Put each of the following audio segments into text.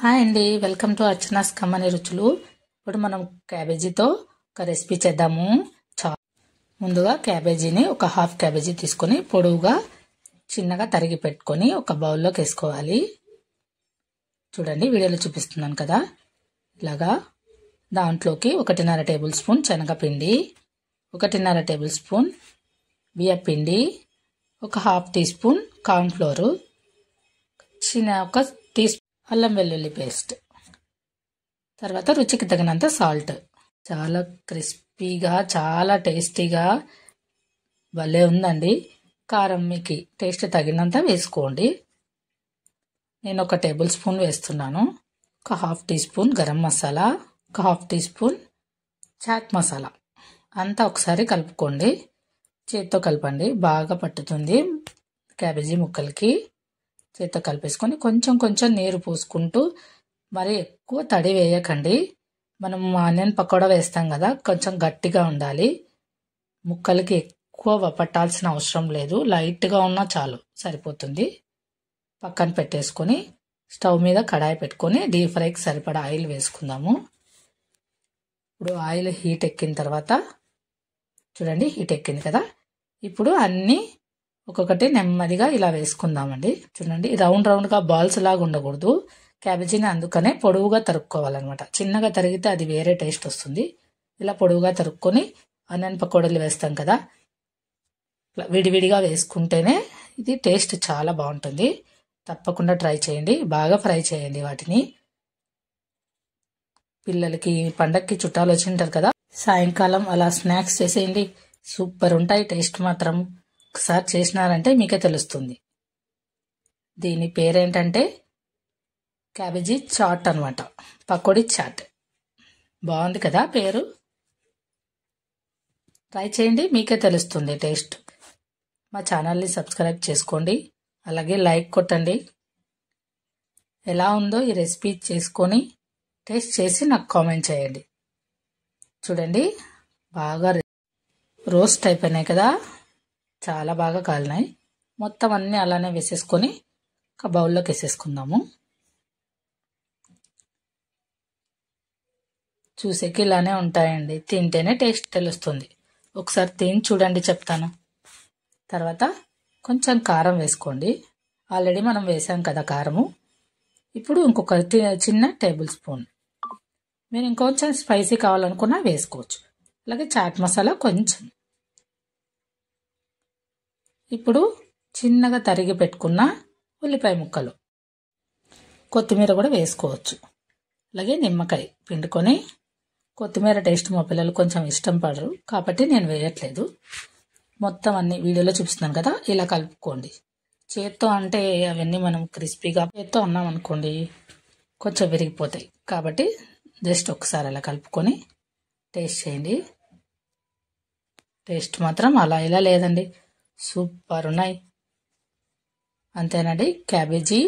Hi అండి, welcome to Archana's కమ్మని రుచులు. ఇప్పుడు మనం క్యాబేజీతో ఒక రెసిపీ చేద్దాము. ముందుగా క్యాబేజీని ఒక హాఫ్ క్యాబేజీ తీసుకొని పొడవుగా చిన్నగా తరిగి పెట్టుకొని ఒక బౌల్లోకి వేసుకోవాలి. చూడండి, వీడియోలో చూపిస్తున్నాను కదా, ఇలాగా. దాంట్లోకి 1.5 టేబుల్ స్పూన్ శనగపిండి, 1.5 టేబుల్ స్పూన్ బియ్యపిండి, ఒక హాఫ్ టీ స్పూన్ కార్న్ఫ్లోరు, ఒక టీ స్పూన్ అల్లం వెల్లుల్లి పేస్ట్, తర్వాత రుచికి తగినంత సాల్ట్. చాలా క్రిస్పీగా, చాలా టేస్టీగా భలే ఉందండి. కారం మీకు టేస్ట్ తగినంత వేసుకోండి. నేను ఒక టేబుల్ స్పూన్ వేస్తున్నాను. ఒక half teaspoon garam masala, ఒక half teaspoon chaat masala. అంతా ఒకసారి కలుపుకోండి. చేత్తో కలపండి, బాగా పట్టుతుంది క్యాబేజీ ముక్కలకి. చేత్తో కలిపేసుకొని కొంచెం కొంచెం నీరు పోసుకుంటూ, మరి ఎక్కువ తడి వేయకండి. మనం ఆనియన్ పకోడా వేస్తాం కదా, కొంచెం గట్టిగా ఉండాలి. ముక్కలకి ఎక్కువ పట్టాల్సిన అవసరం లేదు, లైట్గా ఉన్నా చాలు, సరిపోతుంది. పక్కన పెట్టేసుకొని స్టవ్ మీద కడాయి పెట్టుకొని డీప్ ఫ్రైకి సరిపడా ఆయిల్ వేసుకుందాము. ఇప్పుడు ఆయిల్ హీట్ ఎక్కిన తర్వాత, చూడండి హీట్ ఎక్కింది కదా, ఇప్పుడు అన్నీ ఒక్కొక్కటి నెమ్మదిగా ఇలా వేసుకుందామండి. చూడండి, రౌండ్ రౌండ్గా బాల్స్ లాగా ఉండకూడదు క్యాబేజీని, అందుకనే పొడవుగా తరుక్కోవాలన్నమాట. చిన్నగా తరిగితే అది వేరే టేస్ట్ వస్తుంది. ఇలా పొడవుగా తరుక్కొని ఆనియన్ పకోడీలు వేస్తాం కదా, విడివిడిగా వేసుకుంటేనే ఇది టేస్ట్ చాలా బాగుంటుంది. తప్పకుండా ట్రై చేయండి, బాగా ఫ్రై చేయండి వాటిని. పిల్లలకి పండక్కి చుట్టాలు వచ్చింటారు కదా, సాయంకాలం అలా స్నాక్స్ చేసేయండి, సూపర్ ఉంటాయి టేస్ట్ మాత్రం. ఒకసారి చేసినారంటే మీకే తెలుస్తుంది. దీని పేరేంటంటే క్యాబేజీ చాట్ అనమాట, పకోడీ చాట్. బాగుంది కదా పేరు, ట్రై చేయండి, మీకే తెలుస్తుంది టేస్ట్. మా ఛానల్ని సబ్స్క్రైబ్ చేసుకోండి, అలాగే లైక్ కొట్టండి. ఎలా ఉందో ఈ రెసిపీ చేసుకొని టేస్ట్ చేసి నాకు కామెంట్ చేయండి. చూడండి, బాగా రోస్ట్ అయిపోయినాయి కదా, చాలా బాగా కాలినాయి. మొత్తం అన్నీ అలానే వేసేసుకొని ఒక బౌల్లోకి వేసేసుకుందాము. చూసేకి ఇలానే ఉంటాయండి, తింటేనే టేస్ట్ తెలుస్తుంది. ఒకసారి తిని చూడండి, చెప్తాను. తర్వాత కొంచెం కారం వేసుకోండి, ఆల్రెడీ మనం వేసాం కదా కారము. ఇప్పుడు ఇంకొక చిన్న టేబుల్ స్పూన్, మీరు ఇంకొంచెం స్పైసీ కావాలనుకున్నా వేసుకోవచ్చు. అలాగే చాట్ మసాలా కొంచెం. ఇప్పుడు చిన్నగా తరిగి పెట్టుకున్న ఉల్లిపాయ ముక్కలు, కొత్తిమీర కూడా వేసుకోవచ్చు. అలాగే నిమ్మకాయ పిండుకొని, కొత్తిమీర టేస్ట్ మా పిల్లలు కొంచెం ఇష్టం పడరు కాబట్టి నేను వేయట్లేదు. మొత్తం అన్ని వీడియోలో చూపిస్తున్నాను కదా, ఇలా కలుపుకోండి. చేత్తో అంటే అవన్నీ మనం క్రిస్పీగా చేత్తో అన్నాం అనుకోండి కొంచెం విరిగిపోతాయి, కాబట్టి జస్ట్ ఒకసారి అలా కలుపుకొని టేస్ట్ చేయండి. టేస్ట్ మాత్రం అలా ఇలా లేదండి, సూపర్ ఉన్నాయి. అంతేనండి, క్యాబేజీ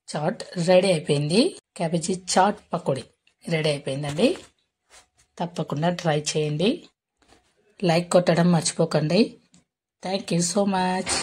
చాట్ రెడీ అయిపోయింది. క్యాబేజీ చాట్ పకోడీ రెడీ అయిపోయిందండి. తప్పకుండా ట్రై చేయండి, లైక్ కొట్టడం మర్చిపోకండి. Thank you so much.